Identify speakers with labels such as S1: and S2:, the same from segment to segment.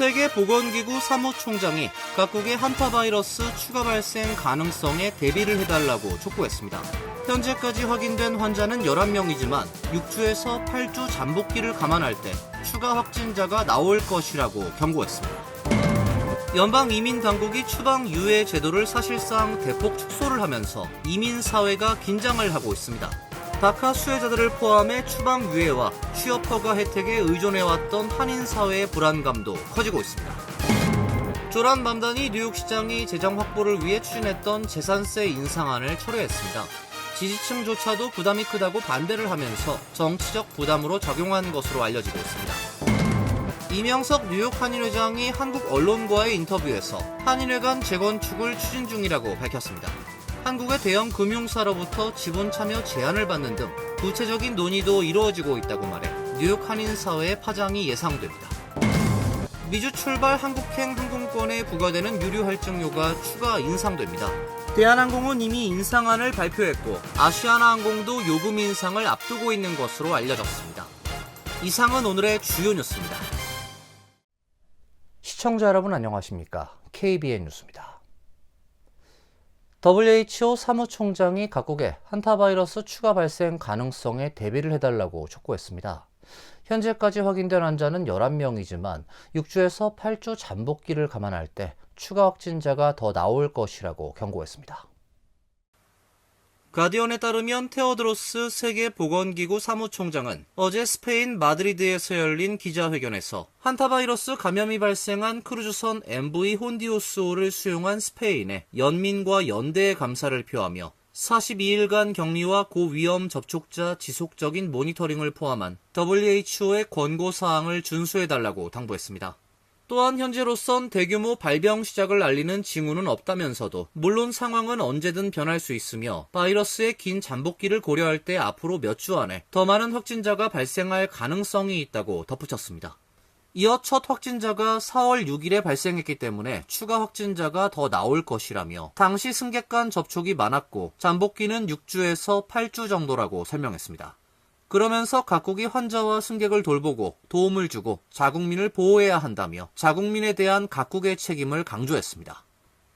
S1: 세계보건기구 사무총장이 각국의 한타 바이러스 추가 발생 가능성에 대비를 해달라고 촉구했습니다. 현재까지 확인된 환자는 11명이지만 6주에서 8주 잠복기를 감안할 때 추가 확진자가 나올 것이라고 경고했습니다. 연방이민당국이 추방 유예 제도를 사실상 대폭 축소를 하면서 이민사회가 긴장을 하고 있습니다. 다카 수혜자들을 포함해 추방 유예와 취업 허가 혜택에 의존해왔던 한인사회의 불안감도 커지고 있습니다. 조란 맘단이 뉴욕시장이 재정 확보를 위해 추진했던 재산세 인상안을 철회했습니다. 지지층조차도 부담이 크다고 반대를 하면서 정치적 부담으로 작용한 것으로 알려지고 있습니다. 이명석 뉴욕 한인회장이 한국 언론과의 인터뷰에서 한인회 간 재건축을 추진 중이라고 밝혔습니다. 한국의 대형 금융사로부터 지분 참여 제안을 받는 등 구체적인 논의도 이루어지고 있다고 말해 뉴욕 한인사회의 파장이 예상됩니다. 미주 출발 한국행 항공권에 부과되는 유류 할증료가 추가 인상됩니다. 대한항공은 이미 인상안을 발표했고 아시아나항공도 요금 인상을 앞두고 있는 것으로 알려졌습니다. 이상은 오늘의 주요 뉴스입니다.
S2: 시청자 여러분 안녕하십니까? KBN 뉴스입니다. WHO 사무총장이 각국에 한타 바이러스 추가 발생 가능성에 대비를 해달라고 촉구했습니다. 현재까지 확인된 환자는 11명이지만 6주에서 8주 잠복기를 감안할 때 추가 확진자가 더 나올 것이라고 경고했습니다.
S1: 가디언에 따르면 테오드로스 세계보건기구 사무총장은 어제 스페인 마드리드에서 열린 기자회견에서 한타 바이러스 감염이 발생한 크루즈선 MV 혼디우스호를 수용한 스페인의 연민과 연대의 감사를 표하며 42일간 격리와 고위험 접촉자 지속적인 모니터링을 포함한 WHO의 권고사항을 준수해달라고 당부했습니다. 또한 현재로선 대규모 발병 시작을 알리는 징후는 없다면서도 물론 상황은 언제든 변할 수 있으며 바이러스의 긴 잠복기를 고려할 때 앞으로 몇 주 안에 더 많은 확진자가 발생할 가능성이 있다고 덧붙였습니다. 이어 첫 확진자가 4월 6일에 발생했기 때문에 추가 확진자가 더 나올 것이라며 당시 승객 간 접촉이 많았고 잠복기는 6주에서 8주 정도라고 설명했습니다. 그러면서 각국이 환자와 승객을 돌보고 도움을 주고 자국민을 보호해야 한다며 자국민에 대한 각국의 책임을 강조했습니다.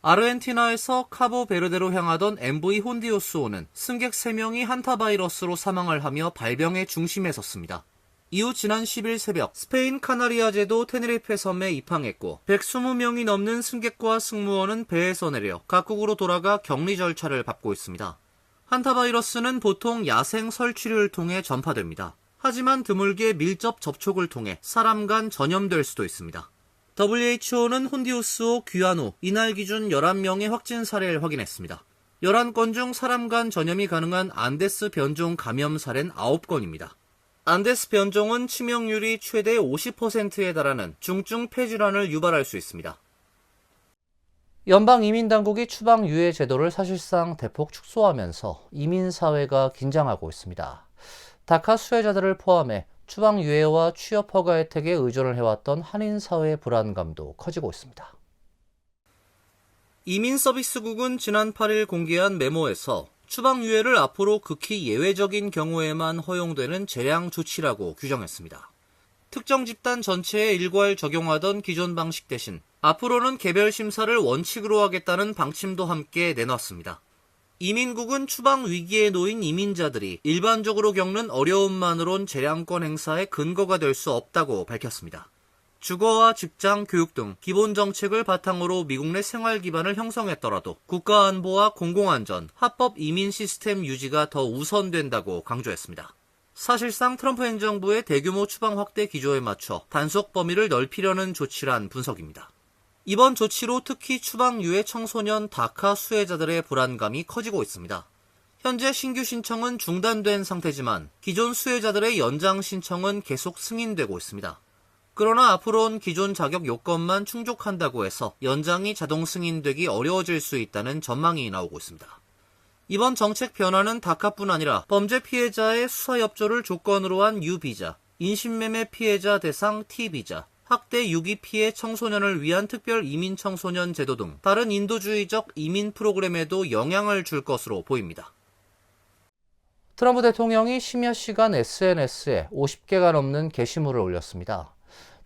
S1: 아르헨티나에서 카보베르데로 향하던 MV 혼디우스호는 승객 3명이 한타 바이러스로 사망을 하며 발병의 중심에 섰습니다. 이후 지난 10일 새벽 스페인 카나리아 제도 테네리페 섬에 입항했고 120명이 넘는 승객과 승무원은 배에서 내려 각국으로 돌아가 격리 절차를 밟고 있습니다. 한타 바이러스는 보통 야생 설치류를 통해 전파됩니다. 하지만 드물게 밀접 접촉을 통해 사람 간 전염될 수도 있습니다. WHO는 혼디우스호 귀환 후 이날 기준 11명의 확진 사례를 확인했습니다. 11건 중 사람 간 전염이 가능한 안데스 변종 감염 사례는 9건입니다. 안데스 변종은 치명률이 최대 50%에 달하는 중증 폐질환을 유발할 수 있습니다.
S2: 연방이민당국이 추방 유예 제도를 사실상 대폭 축소하면서 이민사회가 긴장하고 있습니다. 다카 수혜자들을 포함해 추방 유예와 취업 허가 혜택에 의존을 해왔던 한인사회의 불안감도 커지고 있습니다.
S1: 이민서비스국은 지난 8일 공개한 메모에서 추방 유예를 앞으로 극히 예외적인 경우에만 허용되는 재량 조치라고 규정했습니다. 특정 집단 전체에 일괄 적용하던 기존 방식 대신 앞으로는 개별 심사를 원칙으로 하겠다는 방침도 함께 내놨습니다. 이민국은 추방 위기에 놓인 이민자들이 일반적으로 겪는 어려움만으론 재량권 행사의 근거가 될 수 없다고 밝혔습니다. 주거와 직장, 교육 등 기본 정책을 바탕으로 미국 내 생활 기반을 형성했더라도 국가안보와 공공안전, 합법 이민 시스템 유지가 더 우선된다고 강조했습니다. 사실상 트럼프 행정부의 대규모 추방 확대 기조에 맞춰 단속 범위를 넓히려는 조치란 분석입니다. 이번 조치로 특히 추방 유예 청소년 다카 수혜자들의 불안감이 커지고 있습니다. 현재 신규 신청은 중단된 상태지만 기존 수혜자들의 연장 신청은 계속 승인되고 있습니다. 그러나 앞으로는 기존 자격 요건만 충족한다고 해서 연장이 자동 승인되기 어려워질 수 있다는 전망이 나오고 있습니다. 이번 정책 변화는 다카뿐 아니라 범죄 피해자의 수사 협조를 조건으로 한 U비자, 인신매매 피해자 대상 T비자, 학대 유기 피해 청소년을 위한 특별 이민 청소년 제도 등 다른 인도주의적 이민 프로그램에도 영향을 줄 것으로 보입니다.
S2: 트럼프 대통령이 심야 시간 SNS에 50개가 넘는 게시물을 올렸습니다.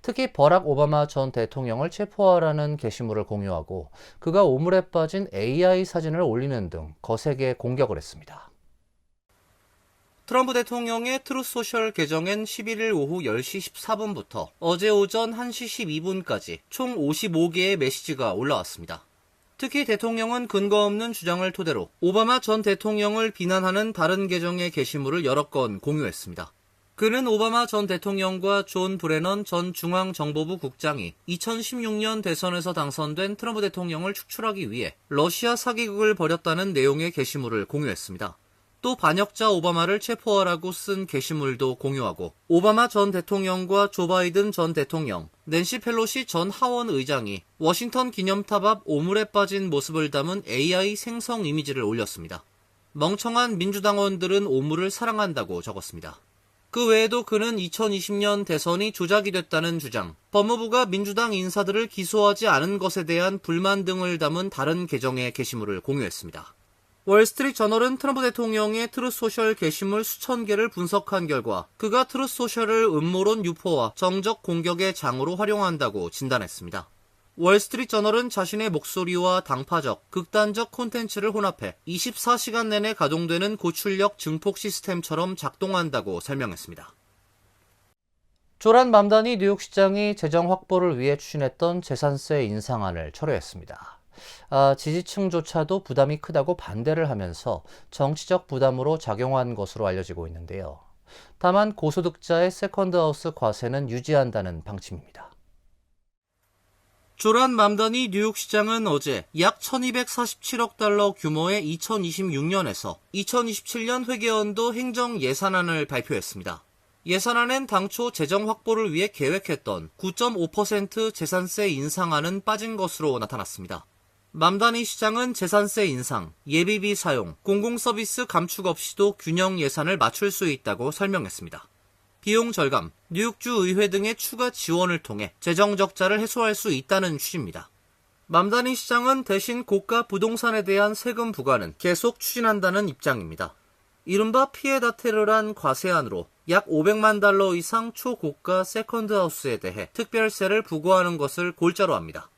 S2: 특히 버락 오바마 전 대통령을 체포하라는 게시물을 공유하고 그가 오물에 빠진 AI 사진을 올리는 등 거세게 공격을 했습니다.
S1: 트럼프 대통령의 트루소셜 계정엔 11일 오후 10시 14분부터 어제 오전 1시 12분까지 총 55개의 메시지가 올라왔습니다. 특히 대통령은 근거 없는 주장을 토대로 오바마 전 대통령을 비난하는 다른 계정의 게시물을 여러 건 공유했습니다. 그는 오바마 전 대통령과 존 브레넌 전 중앙정보부 국장이 2016년 대선에서 당선된 트럼프 대통령을 축출하기 위해 러시아 사기극을 벌였다는 내용의 게시물을 공유했습니다. 또 반역자 오바마를 체포하라고 쓴 게시물도 공유하고 오바마 전 대통령과 조 바이든 전 대통령, 낸시 펠로시 전 하원 의장이 워싱턴 기념탑 앞 오물에 빠진 모습을 담은 AI 생성 이미지를 올렸습니다. 멍청한 민주당원들은 오물을 사랑한다고 적었습니다. 그 외에도 그는 2020년 대선이 조작이 됐다는 주장, 법무부가 민주당 인사들을 기소하지 않은 것에 대한 불만 등을 담은 다른 계정의 게시물을 공유했습니다. 월스트리트 저널은 트럼프 대통령의 트루소셜 게시물 수천 개를 분석한 결과 그가 트루소셜을 음모론 유포와 정적 공격의 장으로 활용한다고 진단했습니다. 월스트리트 저널은 자신의 목소리와 당파적, 극단적 콘텐츠를 혼합해 24시간 내내 가동되는 고출력 증폭 시스템처럼 작동한다고 설명했습니다.
S2: 조란 맘다니 뉴욕시장이 재정 확보를 위해 추진했던 재산세 인상안을 철회했습니다. 지지층조차도 부담이 크다고 반대를 하면서 정치적 부담으로 작용한 것으로 알려지고 있는데요. 다만 고소득자의 세컨드하우스 과세는 유지한다는 방침입니다.
S1: 조란 맘다니 뉴욕시장은 어제 약 1247억 달러 규모의 2026년에서 2027년 회계연도 행정 예산안을 발표했습니다. 예산안엔 당초 재정 확보를 위해 계획했던 9.5% 재산세 인상안은 빠진 것으로 나타났습니다. 맘다니 시장은 재산세 인상, 예비비 사용, 공공서비스 감축 없이도 균형 예산을 맞출 수 있다고 설명했습니다. 비용 절감, 뉴욕주 의회 등의 추가 지원을 통해 재정 적자를 해소할 수 있다는 취지입니다. 맘다니 시장은 대신 고가 부동산에 대한 세금 부과는 계속 추진한다는 입장입니다. 이른바 피에다테르란 과세안으로 약 500만 달러 이상 초고가 세컨드하우스에 대해 특별세를 부과하는 것을 골자로 합니다.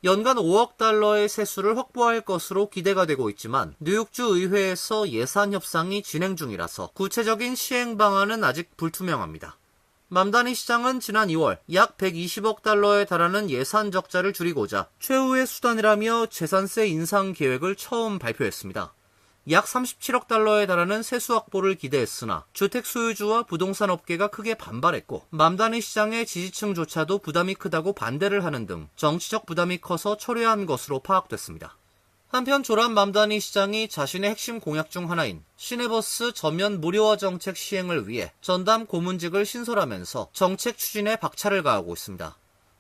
S1: 연간 5억 달러의 세수를 확보할 것으로 기대가 되고 있지만 뉴욕주 의회에서 예산 협상이 진행 중이라서 구체적인 시행 방안은 아직 불투명합니다. 맘다니 시장은 지난 2월 약 120억 달러에 달하는 예산 적자를 줄이고자 최후의 수단이라며 재산세 인상 계획을 처음 발표했습니다. 약 37억 달러에 달하는 세수 확보를 기대했으나 주택 소유주와 부동산 업계가 크게 반발했고 맘다니 시장의 지지층조차도 부담이 크다고 반대를 하는 등 정치적 부담이 커서 철회한 것으로 파악됐습니다. 한편 조란 맘다니 시장이 자신의 핵심 공약 중 하나인 시내버스 전면 무료화 정책 시행을 위해 전담 고문직을 신설하면서 정책 추진에 박차를 가하고 있습니다.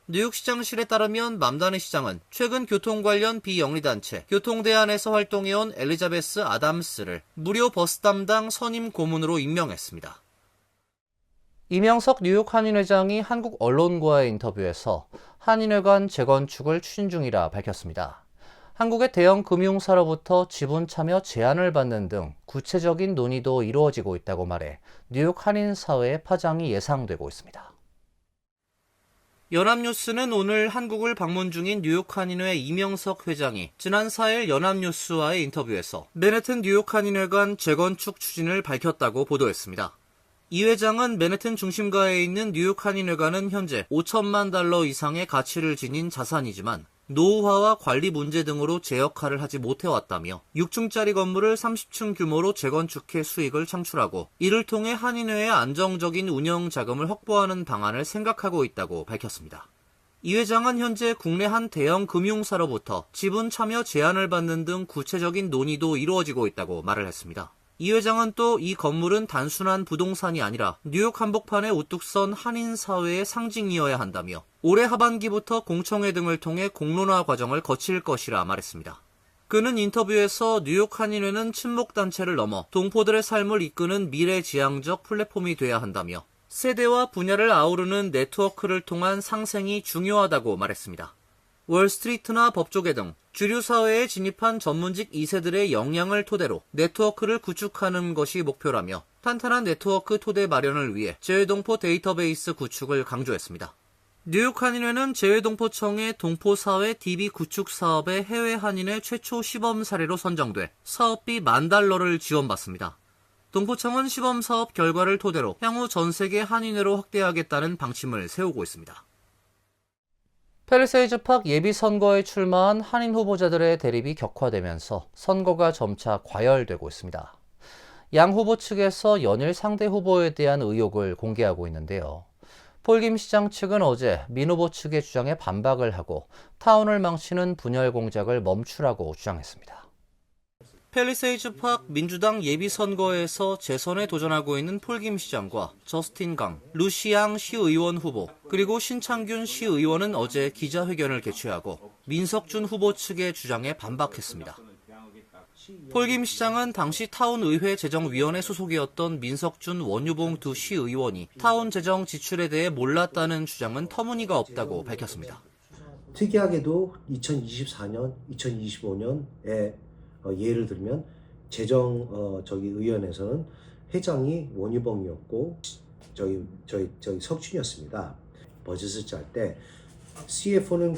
S1: 뉴욕시장실에 따르면 맘다니 시장은 최근 교통 관련 비영리단체 교통대안에서 활동해온 엘리자베스 아담스를 무료 버스 담당 선임 고문으로 임명했습니다.
S2: 이명석 뉴욕 한인회장이 한국 언론과의 인터뷰에서 한인회 간 재건축을 추진 중이라 밝혔습니다. 한국의 대형 금융사로부터 지분 참여 제안을 받는 등 구체적인 논의도 이루어지고 있다고 말해 뉴욕 한인 사회의 파장이 예상되고 있습니다.
S1: 연합뉴스는 오늘 한국을 방문 중인 뉴욕 한인회 이명석 회장이 지난 4일 연합뉴스와의 인터뷰에서 맨해튼 뉴욕 한인회 간 재건축 추진을 밝혔다고 보도했습니다. 이 회장은 맨해튼 중심가에 있는 뉴욕 한인회관은 현재 5천만 달러 이상의 가치를 지닌 자산이지만 노후화와 관리 문제 등으로 제 역할을 하지 못해왔다며 6층짜리 건물을 30층 규모로 재건축해 수익을 창출하고 이를 통해 한인회의 안정적인 운영 자금을 확보하는 방안을 생각하고 있다고 밝혔습니다. 이 회장은 현재 국내 한 대형 금융사로부터 지분 참여 제안을 받는 등 구체적인 논의도 이루어지고 있다고 말을 했습니다. 이 회장은 또 이 건물은 단순한 부동산이 아니라 뉴욕 한복판에 우뚝 선 한인 사회의 상징이어야 한다며 올해 하반기부터 공청회 등을 통해 공론화 과정을 거칠 것이라 말했습니다. 그는 인터뷰에서 뉴욕 한인회는 친목단체를 넘어 동포들의 삶을 이끄는 미래지향적 플랫폼이 돼야 한다며 세대와 분야를 아우르는 네트워크를 통한 상생이 중요하다고 말했습니다. 월스트리트나 법조계 등 주류 사회에 진입한 전문직 2세들의 역량을 토대로 네트워크를 구축하는 것이 목표라며 탄탄한 네트워크 토대 마련을 위해 재외동포 데이터베이스 구축을 강조했습니다. 뉴욕 한인회는 재외동포청의 동포사회 DB 구축 사업의 해외 한인회 최초 시범 사례로 선정돼 사업비 $10,000를 지원받습니다. 동포청은 시범 사업 결과를 토대로 향후 전 세계 한인회로 확대하겠다는 방침을 세우고 있습니다.
S2: 팰리세이즈 팍 예비선거에 출마한 한인 후보자들의 대립이 격화되면서 선거가 점차 과열되고 있습니다. 양 후보 측에서 연일 상대 후보에 대한 의혹을 공개하고 있는데요. 폴 김 시장 측은 어제 민 후보 측의 주장에 반박을 하고 타운을 망치는 분열 공작을 멈추라고 주장했습니다.
S1: 팰리세이즈 팍 민주당 예비선거에서 재선에 도전하고 있는 폴 김 시장과 저스틴 강, 루시앙 시의원 후보, 그리고 신창균 시의원은 어제 기자회견을 개최하고 민석준 후보 측의 주장에 반박했습니다. 폴 김 시장은 당시 타운의회 재정위원회 소속이었던 민석준 원유봉 두 시의원이 타운 재정 지출에 대해 몰랐다는 주장은 터무니가 없다고 밝혔습니다.
S3: 특이하게도 2024년, 2025년에 예를 들면 의원에서는 회장이 원유봉이었고 저희 석준이었습니다. 버젯을 짤 때 CFO는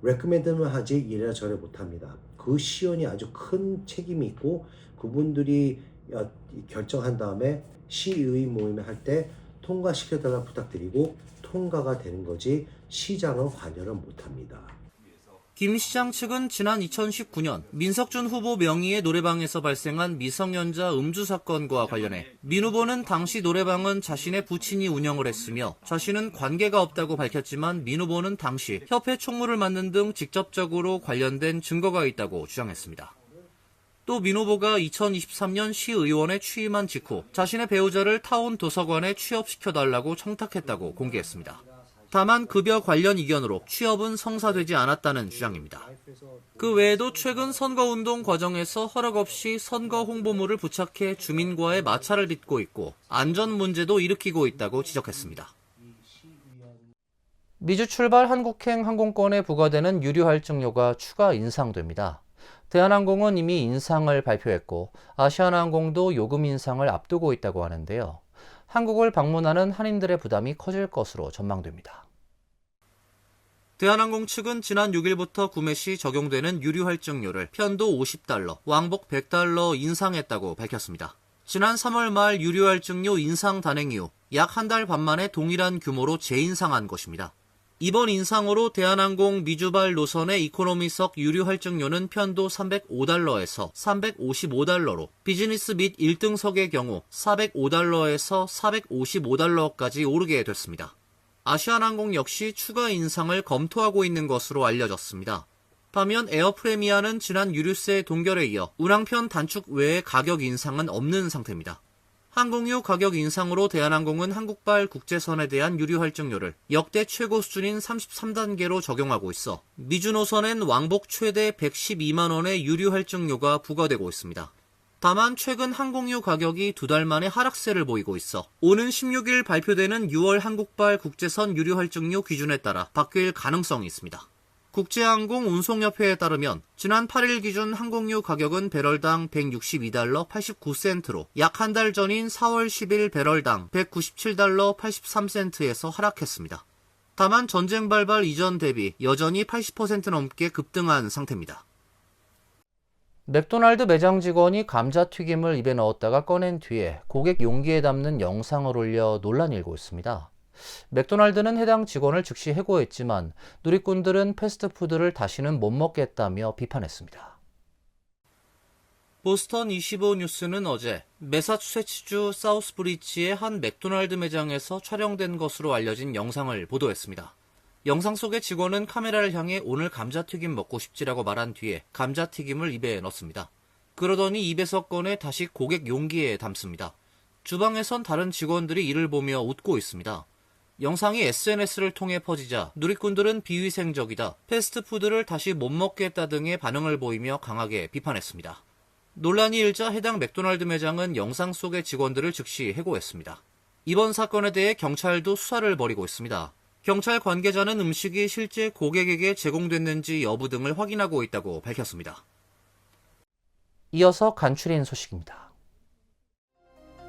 S3: recommend만 하지 이래라 저래 못합니다. 그 시연이 아주 큰 책임이 있고 그분들이 결정한 다음에 시의 모임을 할 때 통과시켜달라 부탁드리고 통과가 되는 거지 시장은 관여를 못합니다.
S1: 김 시장 측은 지난 2019년 민석준 후보 명의의 노래방에서 발생한 미성년자 음주 사건과 관련해 민 후보는 당시 노래방은 자신의 부친이 운영을 했으며 자신은 관계가 없다고 밝혔지만 민 후보는 당시 협회 총무를 맡는 등 직접적으로 관련된 증거가 있다고 주장했습니다. 또 민 후보가 2023년 시의원에 취임한 직후 자신의 배우자를 타운 도서관에 취업시켜달라고 청탁했다고 공개했습니다. 다만 급여 관련 이견으로 취업은 성사되지 않았다는 주장입니다. 그 외에도 최근 선거운동 과정에서 허락 없이 선거 홍보물을 부착해 주민과의 마찰을 빚고 있고 안전 문제도 일으키고 있다고 지적했습니다.
S2: 미주 출발 한국행 항공권에 부과되는 유류 할증료가 추가 인상됩니다. 대한항공은 이미 인상을 발표했고 아시아나항공도 요금 인상을 앞두고 있다고 하는데요. 한국을 방문하는 한인들의 부담이 커질 것으로 전망됩니다.
S1: 대한항공 측은 지난 6일부터 구매 시 적용되는 유류 할증료를 편도 $50, 왕복 $100 인상했다고 밝혔습니다. 지난 3월 말 유류 할증료 인상 단행 이후 약 한 달 반 만에 동일한 규모로 재인상한 것입니다. 이번 인상으로 대한항공 미주발 노선의 이코노미석 유류 할증료는 편도 $305에서 $355로, 비즈니스 및 1등석의 경우 $405에서 $455까지 오르게 됐습니다. 아시아나항공 역시 추가 인상을 검토하고 있는 것으로 알려졌습니다. 반면 에어프레미아는 지난 유류세 동결에 이어 운항편 단축 외에 가격 인상은 없는 상태입니다. 항공유 가격 인상으로 대한항공은 한국발 국제선에 대한 유류 할증료를 역대 최고 수준인 33단계로 적용하고 있어 미주 노선엔 왕복 최대 112만 원의 유류 할증료가 부과되고 있습니다. 다만 최근 항공유 가격이 2달 만에 하락세를 보이고 있어 오는 16일 발표되는 6월 한국발 국제선 유류 할증료 기준에 따라 바뀔 가능성이 있습니다. 국제항공 운송협회에 따르면 지난 8일 기준 항공유 가격은 배럴당 $162 89센트로 약 한 달 전인 4월 10일 배럴당 $197 83센트에서 하락했습니다. 다만 전쟁 발발 이전 대비 여전히 80% 넘게 급등한 상태입니다.
S2: 맥도날드 매장 직원이 감자튀김을 입에 넣었다가 꺼낸 뒤에 고객 용기에 담는 영상을 올려 논란이 일고 있습니다. 맥도날드는 해당 직원을 즉시 해고했지만 누리꾼들은 패스트푸드를 다시는 못 먹겠다며 비판했습니다.
S1: 보스턴 25뉴스는 어제 매사추세츠주 사우스브리지의 한 맥도날드 매장에서 촬영된 것으로 알려진 영상을 보도했습니다. 영상 속의 직원은 카메라를 향해 오늘 감자튀김 먹고 싶지라고 말한 뒤에 감자튀김을 입에 넣습니다. 그러더니 입에서 꺼내 다시 고객 용기에 담습니다. 주방에선 다른 직원들이 이를 보며 웃고 있습니다. 영상이 SNS를 통해 퍼지자 누리꾼들은 비위생적이다, 패스트푸드를 다시 못 먹겠다 등의 반응을 보이며 강하게 비판했습니다. 논란이 일자 해당 맥도날드 매장은 영상 속의 직원들을 즉시 해고했습니다. 이번 사건에 대해 경찰도 수사를 벌이고 있습니다. 경찰 관계자는 음식이 실제 고객에게 제공됐는지 여부 등을 확인하고 있다고 밝혔습니다.
S2: 이어서 간추린 소식입니다.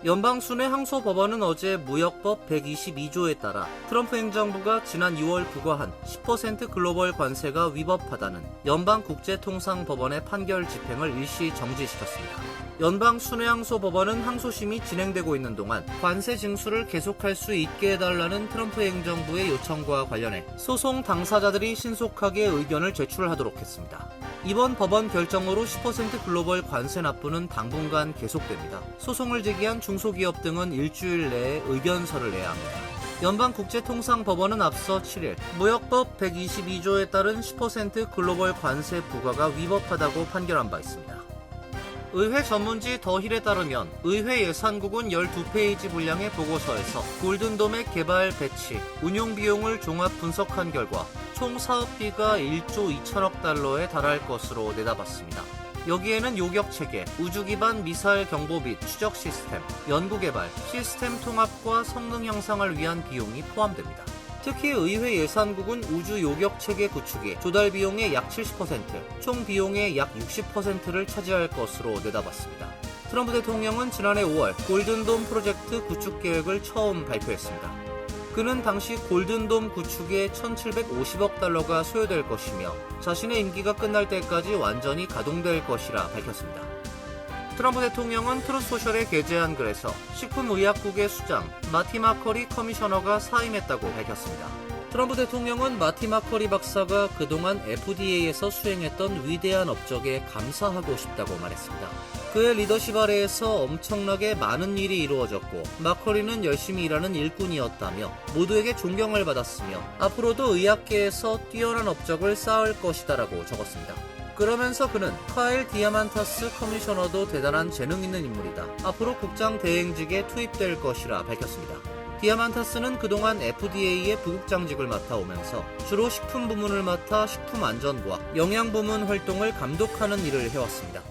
S1: 연방순회항소법원은 어제 무역법 122조에 따라 트럼프 행정부가 지난 6월 부과한 10% 글로벌 관세가 위법하다는 연방국제통상법원의 판결 집행을 일시 정지시켰습니다. 연방순회항소법원은 항소심이 진행되고 있는 동안 관세 징수를 계속할 수 있게 해달라는 트럼프 행정부의 요청과 관련해 소송 당사자들이 신속하게 의견을 제출하도록 했습니다. 이번 법원 결정으로 10% 글로벌 관세 납부는 당분간 계속됩니다. 소송을 제기한 중소기업 등은 일주일 내에 의견서를 내야 합니다. 연방국제통상법원은 앞서 7일 무역법 122조에 따른 10% 글로벌 관세 부과가 위법하다고 판결한 바 있습니다. 의회 전문지 더힐에 따르면 의회 예산국은 12페이지 분량의 보고서에서 골든돔의 개발 배치, 운용 비용을 종합 분석한 결과 총 사업비가 1조 2천억 달러에 달할 것으로 내다봤습니다. 여기에는 요격체계, 우주기반 미사일 경보 및 추적 시스템, 연구개발, 시스템 통합과 성능 향상을 위한 비용이 포함됩니다. 특히 의회 예산국은 우주 요격체계 구축이 조달 비용의 약 70%, 총 비용의 약 60%를 차지할 것으로 내다봤습니다. 트럼프 대통령은 지난해 5월 골든돔 프로젝트 구축 계획을 처음 발표했습니다. 그는 당시 골든돔 구축에 1,750억 달러가 소요될 것이며 자신의 임기가 끝날 때까지 완전히 가동될 것이라 밝혔습니다. 트럼프 대통령은 트루소셜에 게재한 글에서 식품의약국의 수장 마티 마커리 커미셔너가 사임했다고 밝혔습니다. 트럼프 대통령은 마티 마커리 박사가 그동안 FDA에서 수행했던 위대한 업적에 감사하고 싶다고 말했습니다. 그의 리더십 아래에서 엄청나게 많은 일이 이루어졌고 마커리는 열심히 일하는 일꾼이었다며 모두에게 존경을 받았으며 앞으로도 의학계에서 뛰어난 업적을 쌓을 것이다라고 적었습니다. 그러면서 그는 카일 디아만타스 커미셔너도 대단한 재능 있는 인물이다. 앞으로 국장 대행직에 투입될 것이라 밝혔습니다. 디아만타스는 그동안 FDA의 부국장직을 맡아오면서 주로 식품 부문을 맡아 식품 안전과 영양 부문 활동을 감독하는 일을 해왔습니다.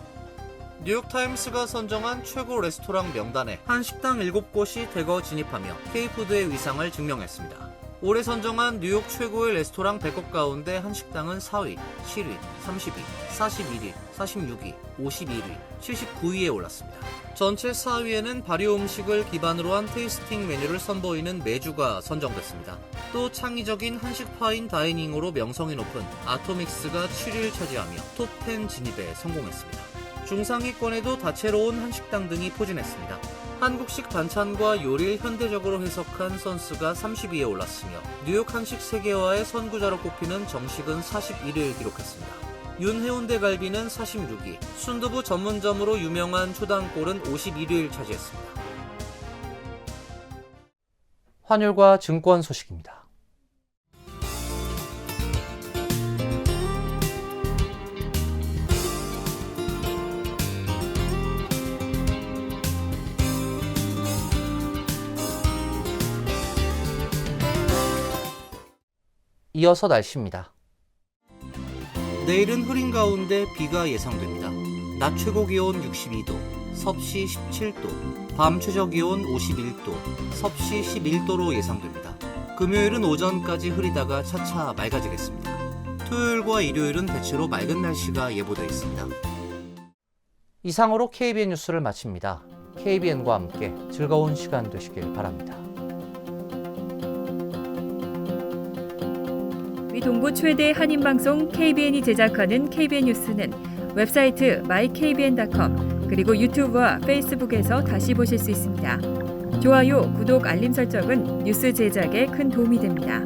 S1: 뉴욕타임스가 선정한 최고 레스토랑 명단에 한식당 7곳이 대거 진입하며 K푸드의 위상을 증명했습니다. 올해 선정한 뉴욕 최고의 레스토랑 100곳 가운데 한식당은 4위, 7위, 32, 41위, 46위, 51위, 79위에 올랐습니다. 전체 4위에는 발효 음식을 기반으로 한 테이스팅 메뉴를 선보이는 메주가 선정됐습니다. 또 창의적인 한식 파인 다이닝으로 명성이 높은 아토믹스가 7위를 차지하며 톱10 진입에 성공했습니다. 중상위권에도 다채로운 한식당 등이 포진했습니다. 한국식 반찬과 요리를 현대적으로 해석한 선스가 30위에 올랐으며 뉴욕 한식 세계화의 선구자로 꼽히는 정식은 41위를 기록했습니다. 윤해운대 갈비는 46위, 순두부 전문점으로 유명한 초당골은 51위를 차지했습니다.
S2: 환율과 증권 소식입니다. 이어서 날씨입니다.
S1: 내일은 흐린 가운데 비가 예상됩니다. 낮 최고 기온 62도, 섭씨 17도, 밤 최저 기온 51도, 섭씨 11도로 예상됩니다. 금요일은 오전까지 흐리다가 차차 맑아지겠습니다. 토요일과 일요일은 대체로 맑은 날씨가 예보되어 있습니다.
S2: 이상으로 KBN 뉴스를 마칩니다. KBN과 함께 즐거운 시간 되시길 바랍니다.
S4: 동부 최대 한인방송 KBN이 제작하는 KBN 뉴스는 웹사이트 mykbn.com 그리고 유튜브와 페이스북에서 다시 보실 수 있습니다. 좋아요, 구독, 알림 설정은 뉴스 제작에 큰 도움이 됩니다.